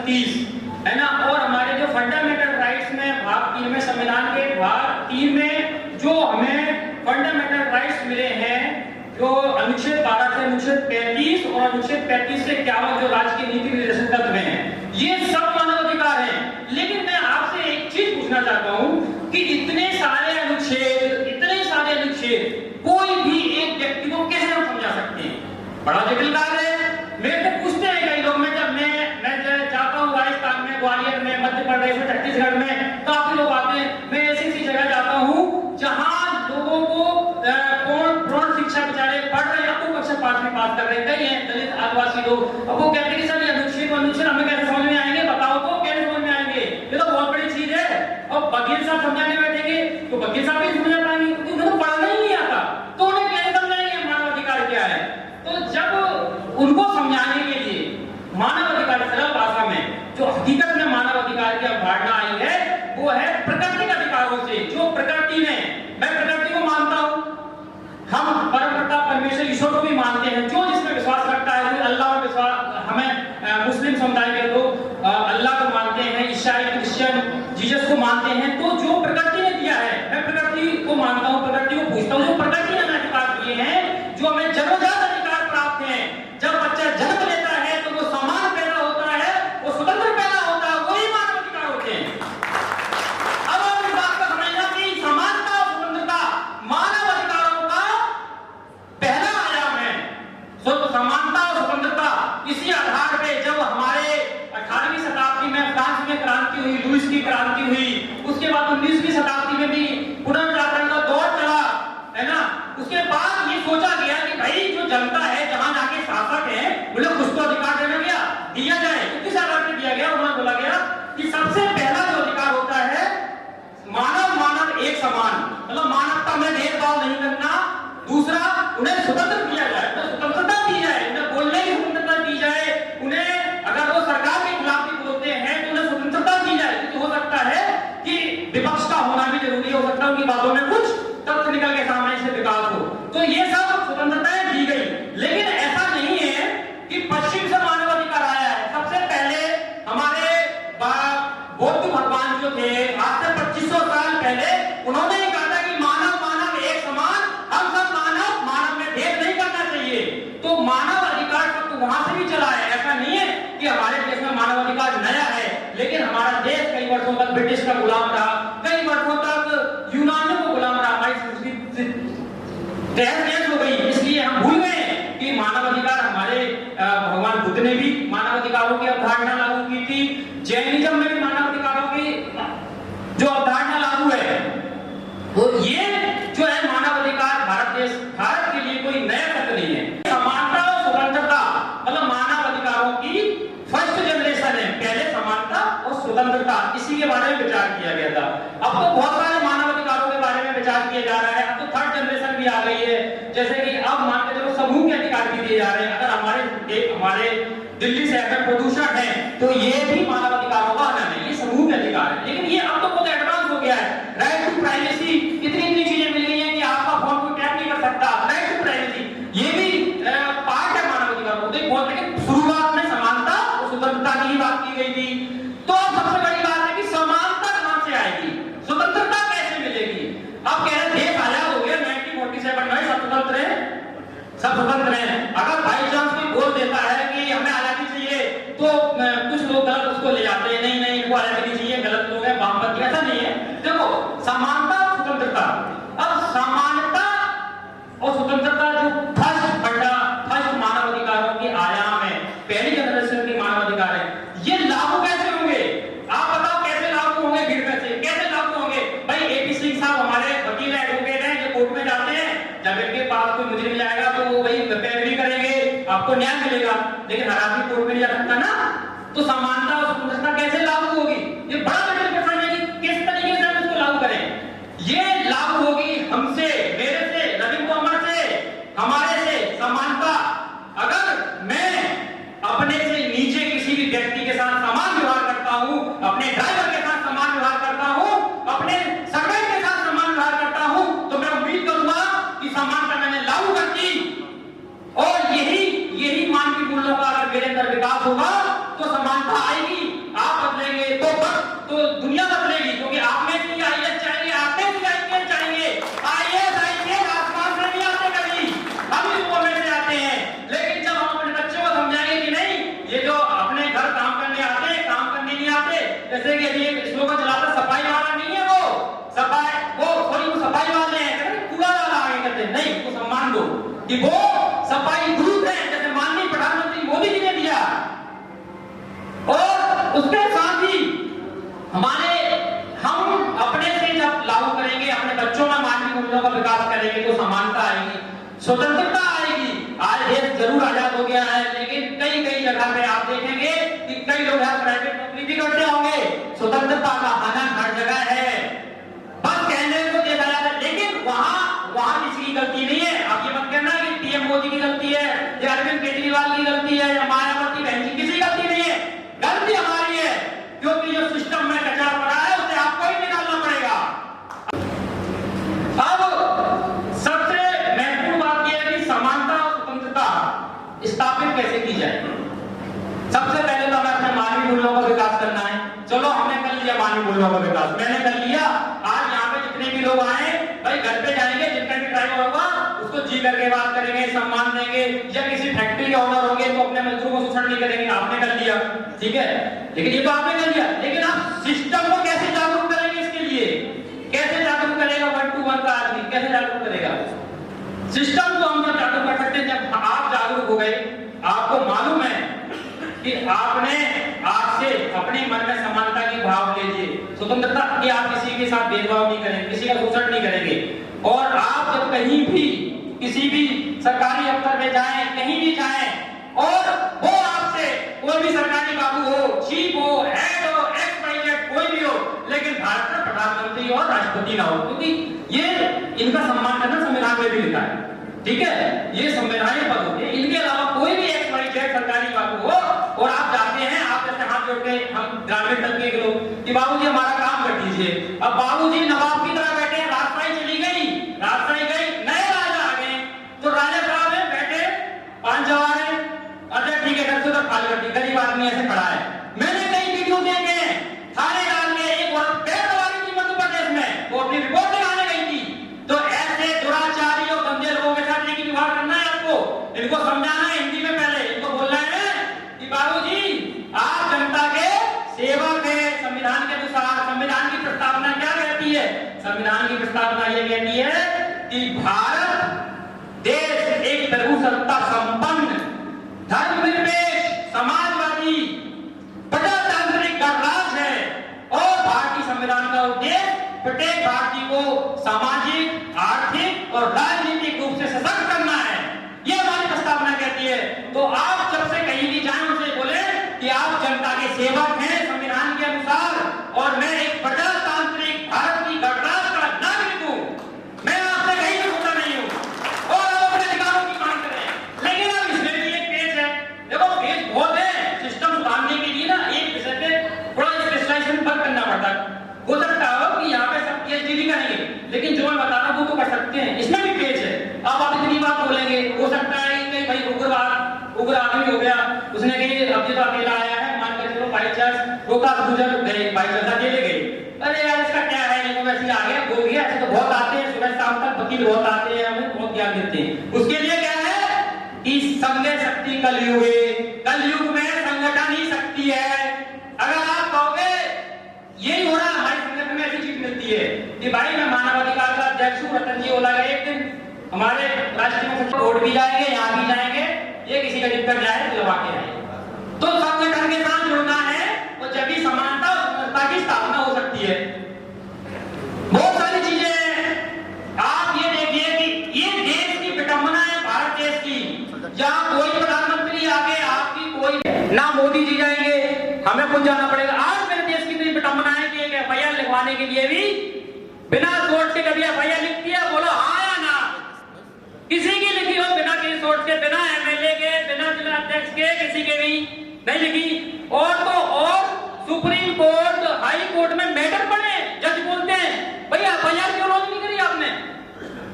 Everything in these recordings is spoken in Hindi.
36 है ना, और हमारे जो फंडामेंटल राइट्स में भाग 3 में, संविधान के भाग 3 में जो हमें फंडामेंटल राइट्स मिले हैं, जो अनुच्छेद 12 से अनुच्छेद 35 और अनुच्छेद 35 से 51 जो राज्य की नीति निर्देशक तत्व हैं, ये सब मानव अधिकार हैं। लेकिन मैं आपसे एक चीज पूछना चाहता हूं कि इतने सारे अनुच्छेद कोई भी एक व्यक्ति को कैसे हम समझा सकते हैं? बड़ा जटिल कार्य है। मेरे को पूछते हैं कई लोग, मैं जाता हूँ राजस्थान में, ग्वालियर में, मध्य प्रदेश में, छत्तीसगढ़ में, काफी लोग आते हैं। मैं ऐसी जगह जाता हूँ जहाँ लोगों को प्रौढ़ शिक्षा बेचारे पढ़ रहे हैं, आपको कक्षा 5 में पास कर रहे हैं, कई हैं दलित आदिवासी लोग। अब वो कहते हैं कि सर ये अनुच्छेद हमें कैसे समझ में आएंगे, बताओ तो कैसे समझ में आएंगे, ये तो बहुत बड़ी चीज है। और वकील साहब समझाने बैठेंगे तो वकील साहब भी समझा पाएंगे, क्योंकि उन्हें पढ़ना ही नहीं आता, तो उन्हें कैसे समझाएंगे मानव अधिकार क्या है? तो जब उनको समझाने के लिए मानव अधिकार सरल भाषा में, जो हकीकत में मानव अधिकार की अवधारणा आई है, वो है प्राकृतिक अधिकारों से, जो प्रकृति ने, मैं प्रकृति को मानता हूं, हम परमपिता परमेश्वर ईश्वर को भी मानते हैं, जो जिसमें विश्वास रखता है, जो अल्लाह में विश्वास, हमें मुस्लिम समुदाय के लोग अल्लाह को मानते हैं, ईसाई क्रिश्चियन जीसस को मानते हैं। तो जो प्रकृति ने दिया है, मैं प्रकृति को मानता हूं, प्रकृति को पूछता हूं, जो प्रकृति ने हमें अधिकार दिए हैं, जो हमें जन्मजात अधिकार प्राप्त हैं। जब बच्चा जन्म लेता है तो वो समान पैदा होता है, वो स्वतंत्र पैदा होता है, वही मानव अधिकार होते हैं। अब आप इस बात का समझना कि समानता और स्वतंत्रता मानव अधिकारों का पहला आयाम है। समानता और स्वतंत्रता इसी आधार पे जब हमारे 18वीं शताब्दी में फ्रांस में क्रांति हुई, लुईस की क्रांति हुई, उसके बाद 19वीं शताब्दी में भी पुनर्जागरण का दौर चला, है ना। उसके बाद ये सोचा गया कि भाई जो जनता है, जहां जाके शासक है, उन्हें कुछ तो अधिकार दिया जाए। तो किस आधार पर दिया गया? उन्होंने बोला गया कि सबसे पहला जो अधिकार होता है, मानव एक समान, मतलब मानवता में भेदभाव नहीं करना। दूसरा, उन्हें स्वतंत्र दिया जाए, तो स्वतंत्रता दी जाए, उन्हें बोलने की स्वतंत्रता दी जाए, उन्हें अगर वो सरकार के खिलाफ भी बोलते हैं तो उन्हें स्वतंत्रता दी जाए। तो हो सकता है कि विपक्ष का होना भी जरूरी हो सकता है, उनकी बातों में कुछ तथ्य निकल के सामने से विकास हो, तो ये सब स्वतंत्रताएं दी गई। लेकिन ऐसा नहीं है कि पश्चिम से मानव अधिकार आया है। सबसे पहले हमारे बौद्ध भगवान जो थे, आज से 2500 साल पहले, उन्होंने कहा था कि मानव एक समान, हम सब मानव में भेद नहीं करना चाहिए। तो मानव अधिकार तो वहां से भी चला है। ऐसा नहीं है कि हमारे देश में मानव अधिकार नया है, लेकिन हमारा देश कई वर्षों तक ब्रिटिश का गुलाम रहा, कई वर्षों तक यूनानियों को गुलाम रहा, हमारी संस्कृति तहस हो गई। इसलिए हम भूल गए कि मानव अधिकार हमारे भगवान बुद्ध ने भी मानव अधिकारों की अवधारणा लागू की थी। जैनिज्म में भी मानव अधिकारों की जो अवधारणा लागू है, वो ये जो है मानव अधिकार भारत के लिए कोई नया तत्व नहीं है। समानता और स्वतंत्रता मतलब मानव अधिकारों की फर्स्ट जनरेशन है। पहले समानता और स्वतंत्रता, इसी के बारे में विचार किया गया था। अब तो बहुत सारे मानव अधिकारों के बारे में विचार किया जा रहा है। अब तो थर्ड जनरेशन भी आ गई है, जैसे कि अब मान के चलो समूह के अधिकार भी दिए जा रहे हैं। अगर हमारे दिल्ली शहर में प्रदूषण है तो ये भी मानव अधिकारों का आनंद है, ये समूह के अधिकार है। लेकिन ये अब तो बहुत एडवांस हो गया है। राइट टू प्राइवेसी, इतनी चीजें मिल गई हैं कि आपका फोन कोई टैप नहीं कर सकता। राइट टू प्राइवेसी ये भी पार्ट है मानव अधिकारों का। बहुत, लेकिन शुरुआत में समानता और स्वतंत्रता की ही बात की गई थी। तो अब सबसे बड़ी बात है कि समानता कहां से आएगी, स्वतंत्रता कैसे मिलेगी? अब कह रहे देश आजाद हो गया 1947 में, सब स्वतंत्र है, सब स्वतंत्र है। अगर बाई चांस कोई बोल देता है कि हमें आजादी चाहिए, तो कुछ लोग गलत उसको ले जाते हैं, नहीं इनको आजादी नहीं चाहिए, गलत लोग हैं, वामपंथी। ऐसा नहीं है। देखो, समानता और स्वतंत्रता, अब समानता और स्वतंत्रता जो फर्स्ट मानव अधिकारों के आयाम है, पहली जनरेशन के मानव अधिकार है, ये लागू कैसे होंगे? आप बताओ कैसे लागू होंगे? भीड़ में से कैसे लागू होंगे? भाई एपी सिंह साहब हमारे वकील एडवोकेट हैं, जो कोर्ट में जाते हैं, जब इनके पास कोई मुजरिम जाएगा तो वो वही पैरवी करेंगे, आपको न्याय मिलेगा। लेकिन हर आदमी कोर्ट में नहीं जा सकता ना। तो समानता और स्वतंत्रता कैसे लागू होगी? ये बड़ा जटिल प्रश्न है कि किस तरीके से हम इसको लागू करें। ये लागू होगी हमसे, मेरे से, रविंद्र अमर से, हमारे से। समानता, अगर मैं अपने से नीचे किसी भी व्यक्ति के साथ समान व्यवहार करता हूं, अपने ड्राइवर के साथ समान व्यवहार करता हूं, अपने सर्वेंट के साथ समान व्यवहार करता हूं, तो मैं उम्मीद करूंगा कि समानता मैंने लागू कर दी। और यही मानवीय मूल्यों का अगर मेरे अंदर विकास होगा तो समानता आएगी। तो दुनिया बदलेगी, क्योंकि आप में भी आईएएस चाहिए, आप में भी आईपीएस चाहिए। आईएएस आसमान से नहीं आते, कभी हम इस गवर्नमेंट से आते हैं। लेकिन जब हम अपने बच्चों को समझाएंगे कि नहीं, ये जो अपने घर काम करने आते हैं, काम करने नहीं आते, जैसे कि अभी एक स्लोगन चलाता, सफाई वाला नहीं है वो, वो सफाई वाले हैं, कूड़ा वाला आगे करते नहीं, वो सम्मान दो कि वो सफाई दूत है, जैसे माननीय प्रधानमंत्री मोदी जी ने दिया। और उसके साथ ही हम अपने से जब लागू करेंगे, अपने बच्चों में मानवीय मूल्यों का विकास करेंगे, तो समानता आएगी, स्वतंत्रता आएगी। आज देश जरूर आजाद हो गया है, लेकिन कई जगह पे आप देखेंगे कि कई लोग प्राइवेट नौकरी भी करते होंगे। स्वतंत्रता का हनन हर जगह है, बस कहने को देखा जाता है, लेकिन वहां किसी की गलती नहीं है। आप ये मत कहना कि पीएम मोदी की गलती है या अरविंद केजरीवाल की गलती है या मायावती बहन की, किसी गलती नहीं है, गलती हमारी है, क्योंकि जो सिस्टम में कचरा पड़ा है उसे आपको ही निकालना पड़ेगा। अब सबसे महत्वपूर्ण बात यह है कि समानता और स्वतंत्रता स्थापित कैसे की जाए। सबसे पहले तो हमें अपने मानवीय मूल्यों का विकास करना है। चलो हमने कर लिया मानवीय मूल्यों का विकास, मैंने कर लिया। आज यहाँ पे जितने भी लोग आए, भाई घर पे जाएंगे, जितना भी ड्राइवर होगा उसको जी करके बात करेंगे, सम्मान देंगे, या किसी फैक्ट्री के ओनर होंगे तो अपने मजदूरों को शोषण नहीं करेंगे, आपने कर लिया, ठीक है, लेकिन ये तो आपने कर लिया। लेकिन आप सिस्टम को कैसे जागरूक करेंगे, इसके लिए कैसे जागरूक करेगा 1 to 1 का आदमी, कैसे जागरूक करेगा? सिस्टम को हम जागरूक कर सकते हैं जब आप जागरूक हो गए, आपको मालूम है कि आपने आज से अपने मन में समानता की भाव ले लिए, स्वतंत्रता कि आप किसी के साथ भेदभाव नहीं करेंगे, किसी का शोषण नहीं करेंगे। और आप जब कहीं भी किसी भी सरकारी अफसर में जाएं, कहीं भी जाएं, और वो आपसे कोई भी सरकारी बाबू हो, चीफ हो, हेड हो, XYZ कोई भी हो, लेकिन भारत का प्रधानमंत्री और राष्ट्रपति ना हो, क्योंकि ये इनका सम्मान करना संविधान में भी लिखा है, ठीक है, ये संवैधानिक पद होते हैं। इनके अलावा कोई भी XYZ सरकारी बाबू हो और आप जाते हैं, आप जैसे हाथ जोड़ के, हम ग्रामीण तबके के लोग कि बाबूजी हमारा काम कर दीजिए, अब बाबूजी नवाब की तरह बैठे हैं, राजशाही चली गई, राजशाही गई, नए राजा आ गए, तो राजा साहब है बैठे 5 जवान है, अच्छा ठीक है, घर से उधर खाली कर दी, गरीब आदमी ऐसे खड़ा है। मैंने कई वीडियो देखे हैं, थाने डाल के एक औरत पैर दबा रही थी मध्य प्रदेश में, वो अपनी रिपोर्ट लगाने गई थी। तो ऐसे दुराचारी और गंदे लोगों के साथ लेकिन व्यवहार करना है आपको, इनको समझाना है हिंदी में, पहले इनको बोलना है कि बाबूजी आप जनता के सेवक हैं। संविधान के अनुसार संविधान की प्रस्तावना क्या कहती है? संविधान की प्रस्तावना ये कहती है कि भारत देश एक प्रभुसत्ता संपन्न, धर्मनिरपेक्ष, समाजवादी, प्रजातांत्रिक गणराज्य है, और भारतीय संविधान का उद्देश्य प्रत्येक भारतीय को सामाजिक, आर्थिक और राजनीतिक रूप से सशक्त करना है, ये हमारी प्रस्तावना कहती है। तो आप जब से कहीं भी जाएं उनसे बोले कि आप जनता के सेवक हैं संविधान के अनुसार, और मैं एक प्रजातांत्रिक भारत की गणराज्य का नागरिक हूं, मैं आपसे कहीं भी छूटा नहीं हूं, और आप अपने अधिकारों की मांग करें। लेकिन अब इसमें भी एक पेज है, देखो पेज बहुत है, सिस्टम सुधारने के लिए ना एक विषय पे थोड़ा स्पेशलाइजेशन पर करना पड़ता है। हो सकता हो कि यहाँ पे सब PhD भी करेंगे, लेकिन जो मैं बता रहा हूँ वो तो कर सकते हैं, इसमें भी पेज है। अब आप इतनी बात बोलेंगे, हो सकता है कि भाई उग्र आदमी हो गया, उसने कही अब ये तो अकेला आया है, मान कर चलो बाई चांस रोहतास गुजर गए, बाई चांस अकेले गए, अरे यार इसका क्या है, ये तो वैसे आ गया बोल गया, ऐसे तो बहुत आते हैं, सुबह शाम तक वकील बहुत आते हैं, हमें बहुत ज्ञान देते हैं। उसके लिए क्या है कि संघ शक्ति कलयुग में संगठन ही शक्ति है। अगर आप कहोगे यही हो रहा है, हमारे संगठन में ऐसी चीज मिलती है कि भाई मैं मानवाधिकार का अध्यक्ष हूँ, रतन जी ओला गए एक दिन हमारे राष्ट्रीय सचिव कोर्ट भी जाएंगे, यहाँ भी जाएंगे, ये किसी का दिक्कत जाए तो लगा के आए। तो संगठन के साथ जुड़ना है, और जब भी समानता और समता की स्थापना हो सकती है। बहुत सारी चीजें हैं, आप ये देखिए कि ये देश की विडंबना है, भारत देश की, जहाँ कोई प्रधानमंत्री आगे आपकी कोई ना मोदी जी जाएंगे, हमें खुद जाना पड़ेगा। आज मेरे देश की तो विडंबना है कि एक FIR लिखवाने के लिए भी बिना सोच के कभी FIR लिख दिया, बोलो हाँ या ना, किसी की लिखी हो बिना किसी सोच के, बिना MLA के, बिना जिला अध्यक्ष के, किसी के भी नहीं लिखी। और तो और सुप्रीम कोर्ट, हाई कोर्ट में मैटर पड़े, जज बोलते हैं भैया FIR क्यों लॉन्च नहीं करी आपने,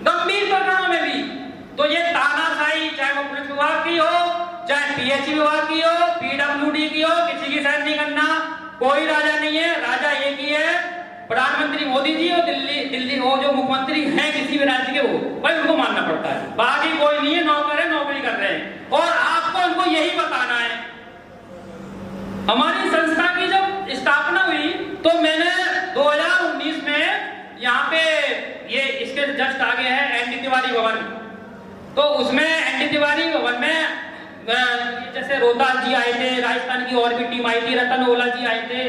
गंभीर प्रकरणों में भी। तो ये तानाशाही, चाहे वो पुलिस विभाग की हो, चाहे PH विभाग की हो, PWD की हो, किसी की साइन नहीं करना, कोई राजा नहीं है, राजा एक ही है, प्रधानमंत्री मोदी जी और दिल्ली वो जो मुख्यमंत्री हैं किसी भी राज्य के, वो भाई उनको मानना पड़ता है, बाकी कोई नहीं है। नौकर है, नौकरी कर रहे हैं और आपको उनको यही बताना है। हमारी संस्था की जब स्थापना हुई तो मैंने 2019 में यहाँ पे ये इसके जस्ट आगे है एनडी तिवारी भवन, तो उसमें एनडी तिवारी भवन में जैसे रोहतास जी आए थे, राजस्थान की और भी टीम आई थी, रतन ओला जी आए थे,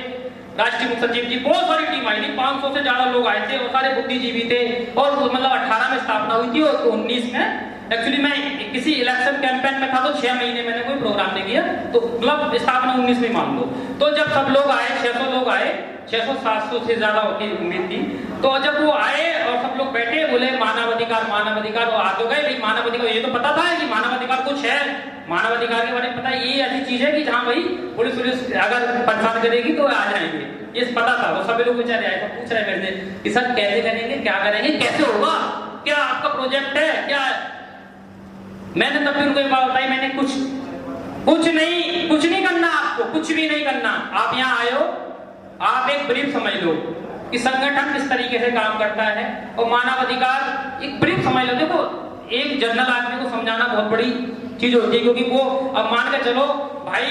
राष्ट्रीय मुख्य सचिव जी, बहुत सारी टीम आई थी, 500 से ज्यादा लोग आए थे और सारे बुद्धिजीवी थे। और मतलब 18 में स्थापना हुई थी और 19 में एक्चुअली मैं किसी इलेक्शन कैंपेन में था तो 6 महीने मैंने कोई प्रोग्राम नहीं किया, तो मतलब स्थापना 19 में मान लो। तो जब सब लोग आए, 600 लोग आए, 600-700 से ज्यादा की उम्मीद थी, तो जब वो आए और सब लोग बैठे बोले मानवाधिकार मानवाधिकार, और आगे गए भाई मानवाधिकार, ये तो पता था कि मानवाधिकार कुछ है, मानवाधिकार के बारे में पता है, ये ऐसी चीज है कि जहाँ भाई पुलिस अगर परेशान करेगी तो आ जाएंगे, ये पता था। वो सभी लोग बेचारे आए तो पूछ रहे मेरे से कि सर कैसे करेंगे, क्या करेंगे, कैसे होगा, क्या आपका प्रोजेक्ट है क्या। मैंने तब भी उनको एक बात बताई, मैंने कुछ नहीं करना, आपको कुछ भी नहीं करना। आप यहाँ आए हो, आप एक ब्रीफ समझ लो कि संगठन किस तरीके से काम करता है और मानवाधिकार एक ब्रीफ समझ लो। देखो एक जनरल आदमी को समझाना बहुत बड़ी चीज होती है, क्योंकि वो अब मान के चलो भाई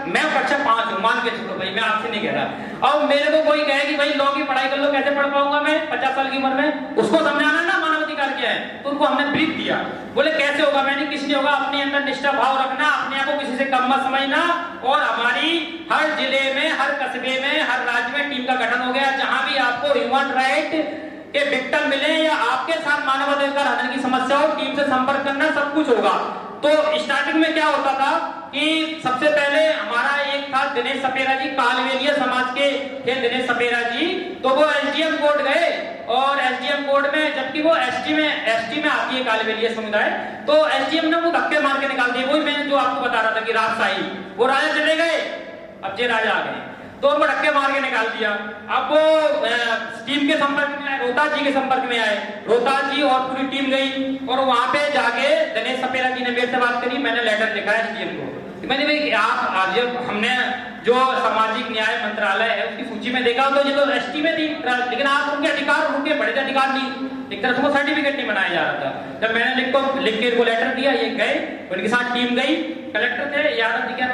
मैं कक्षा 5 हूँ, मान के चलो भाई, मैं आपसे नहीं कह रहा, और मेरे को कोई कहे कि भाई लॉ की पढ़ाई कर लो, कैसे पढ़ पाऊंगा मैं 50 साल की उम्र में, उसको समझाना ना मानवाधिकार क्या है। तो उनको हमने ब्रीफ दिया, बोले कैसे होगा, मैंने किस लिए होगा, अपने अंदर निष्ठा भाव रखना, अपने आप को किसी से कम मत समझना, और हमारी हर जिले में, हर कस्बे में, हर राज्य में टीम का गठन हो गया, जहां भी आपको ह्यूमन राइट के विक्टिम मिले या आपके साथ मानवाधिकार हनन की समस्या हो, टीम से संपर्क करना, सब कुछ होगा। तो स्टार्टिंग में क्या होता था कि सबसे पहले हमारा एक था दिनेश सपेरा जी, कालवेलिया समाज के थे दिनेश सपेरा जी, तो वो एसडीएम कोर्ट गए, और एसडीएम कोर्ट में, जबकि वो एसटी में आती है कालवेलिया समुदाय, तो एसडीएम ने वो धक्के मार के निकाल दिए। वही मैंने जो आपको बता रहा था कि राजशाही, वो राजा चले गए, अब जे राजा आ गए, तो उनको धक्के मार के निकाल दिया। अब वो टीम के संपर्क में आए, रोहतास जी के संपर्क में आए, रोहतास जी और पूरी टीम गई, और वहां पे जाके दिनेश सपेरा जी ने मेरे से बात करी, मैंने लेटर लिखा है एसडीएम को, मैंने भाई आप आज जब हमने जो सामाजिक न्याय मंत्रालय है उसकी सूची में देखा तो ये तो एसटी में थी, लेकिन आप उनके अधिकार, उनके बड़े अधिकार नहीं, एक तरह से वो सर्टिफिकेट नहीं बनाया जा रहा था। जब मैंने लिख के इनको लेटर दिया, ये गए, उनके साथ टीम गई, कलेक्टर थे यादव जी, क्या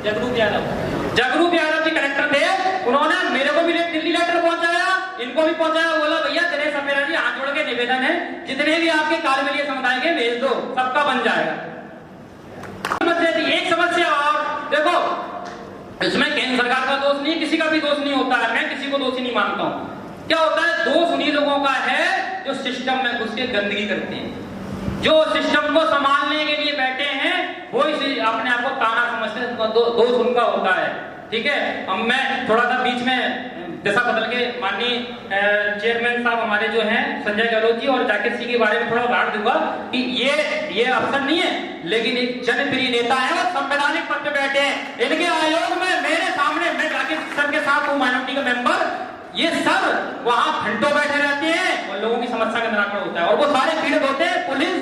जगरूप यादव जी कलेक्टर थे, उन्होंने मेरे को भी दिल्ली लेटर पहुंचाया, इनको भी पहुंचाया, बोला भैया दिनेश सपेरा जी हाथ जोड़ के निवेदन है, जितने भी आपके कालवेलिया समुदाय के भेज दो, सबका बन जाएगा। एक समस्या और देखो, इसमें केंद्र सरकार का दोष नहीं, किसी का भी दोष नहीं होता है, मैं किसी को दोषी नहीं मानता हूं। क्या होता है, दोष उन्हीं लोगों का है जो सिस्टम में घुस के गंदगी करते हैं, जो सिस्टम को संभालने के लिए बैठे हैं, वो इसी अपने आप को ताना समझते हैं, दोष उनका होता है। ठीक है, अब मैं थोड़ा सा बीच में दिशा बदल के माननीय चेयरमैन साहब हमारे जो हैं संजय गहलोत जी और जाकिर सिंह के बारे में थोड़ा उदाहरण दूंगा कि ये अफसर नहीं है, लेकिन एक जनप्रिय नेता है और संवैधानिक पद पे बैठे हैं। इनके आयोग में मेरे सामने, मैं जाकिर सर के साथ हूँ, माइनॉरिटी का मेंबर, ये सब वहां घंटों बैठे रहते हैं और लोगों की समस्या का निराकरण होता है, और वो सारे पीड़ित होते हैं, पुलिस,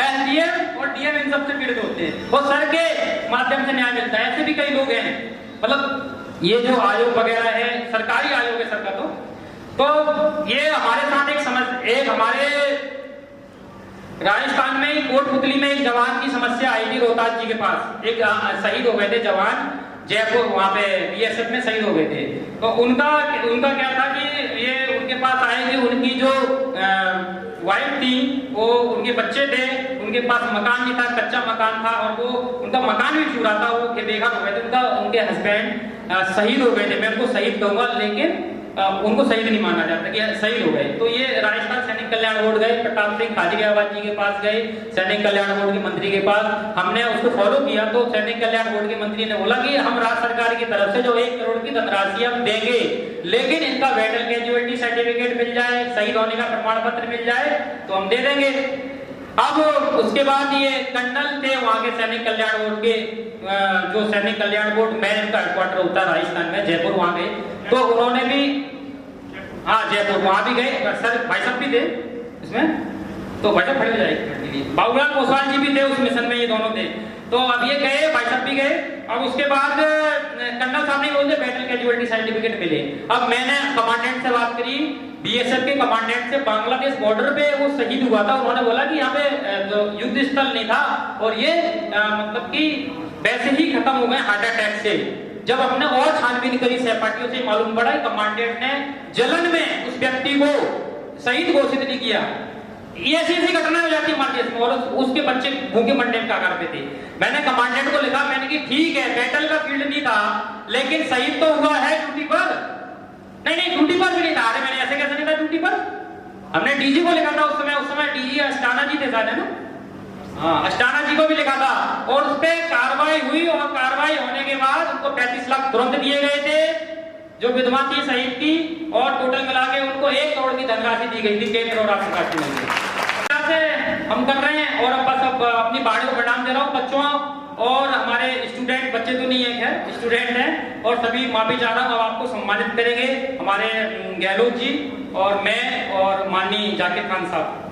एसडीएम और डीएम, इन सबसे पीड़ित होते हैं, वो सर के माध्यम से न्याय मिलता है। ऐसे भी कई लोग हैं, मतलब ये जो आयोग वगैरह है, सरकारी आयोग है सर का, तो ये हमारे साथ एक हमारे राजस्थान में ही कोटपुतली में एक जवान की समस्या आई थी, रोहतास जी के पास एक शहीद हो गए थे जवान, जयपुर, वहां पे बीएसएफ में शहीद हो गए थे। तो उनका क्या था कि ये उनके पास आए थे, उनकी जो वाइफ थी, वो उनके बच्चे थे, उनके पास मकान नहीं था, कच्चा मकान था, और वो उनका मकान भी चूरा था, वो बेघर हो गए थे, उनके हस्बैंड शहीद हो गए थे। मैं उनको शहीद कहूंगा, लेकिन उनको शहीद नहीं माना जाता कि शहीद हो गए। तो ये राजस्थान सैनिक कल्याण बोर्ड गए, प्रताप सिंह खाजियाबाद जी के पास गए, सैनिक कल्याण बोर्ड के मंत्री के पास, हमने उसको फॉलो किया। तो सैनिक कल्याण बोर्ड के मंत्री ने बोला कि हम राज्य सरकार की तरफ से जो 1 करोड़ की धनराशि हम देंगे, लेकिन इनका मेडिकल कैजुअलिटी सर्टिफिकेट मिल जाए, शहीद होने का प्रमाण पत्र मिल जाए तो हम दे देंगे। अब उसके बाद ये कर्नल थे वहां के सैनिक कल्याण बोर्ड के, जो सैनिक कल्याण बोर्ड में इनका हेडक्वार्टर होता है राजस्थान में, जयपुर, वहां गए, तो उन्होंने भी, हाँ जयपुर, वहां भी गए, सर भाई साहब भी थे इसमें, तो भाई साहब खड़े हो जाएंगे, बाबूलाल पोसवाल जी भी थे उस मिशन में, ये दोनों थे। तो अब ये गए, भाई साहब भी गए। अब उसके बाद कर्नल साहब ने बोलते बैटल कैजुअलिटी सर्टिफिकेट मिले। अब मैंने कमांडेंट से बात करी, बीएसएफ के कमांडेंट से, बांग्लादेश बॉर्डर पे वो शहीद हुआ था। उन्होंने बोला कि यहाँ पे जो युद्ध स्थल नहीं था और ये मतलब कि वैसे ही खत्म हो गए हार्ट अटैक से। जब हमने और छानबीन करी सहपाठियों से मालूम पड़ा कमांडेंट ने जलन में उस व्यक्ति को शहीद घोषित नहीं किया। ऐसी ऐसी घटना हो जाती है हमारे देश में, और उसके बच्चे भूखे मरने का करते थे। मैंने कमांडेंट को लिखा, मैंने कि ठीक है बैटल का फील्ड नहीं था लेकिन शहीद तो हुआ है ड्यूटी पर। नहीं ड्यूटी पर भी नहीं था। अरे मैंने ऐसे कैसे नहीं था ड्यूटी पर। हमने डीजी को लिखा था उस समय डीजी अस्टाना जी थे शायद, है ना? हाँ, अस्टाना जी को भी लिखा था और उस पर कार्रवाई हुई और कार्रवाई होने के बाद उनको 35 लाख तुरंत दिए गए थे जो विधवा थी शहीद की, और टोटल मिला के उनको 1 करोड़ की धनराशि दी गई थी केंद्र और राज्य सरकार की। हम कर रहे हैं और अब बस अब अपनी बाड़ी को प्रणाम दे रहा हूँ बच्चों और हमारे स्टूडेंट, बच्चे तो नहीं है खैर, स्टूडेंट हैं, और सभी माफी चाह रहा हूँ। अब आपको सम्मानित करेंगे हमारे गहलोत जी और मैं और माननीय जाकिर खान साहब।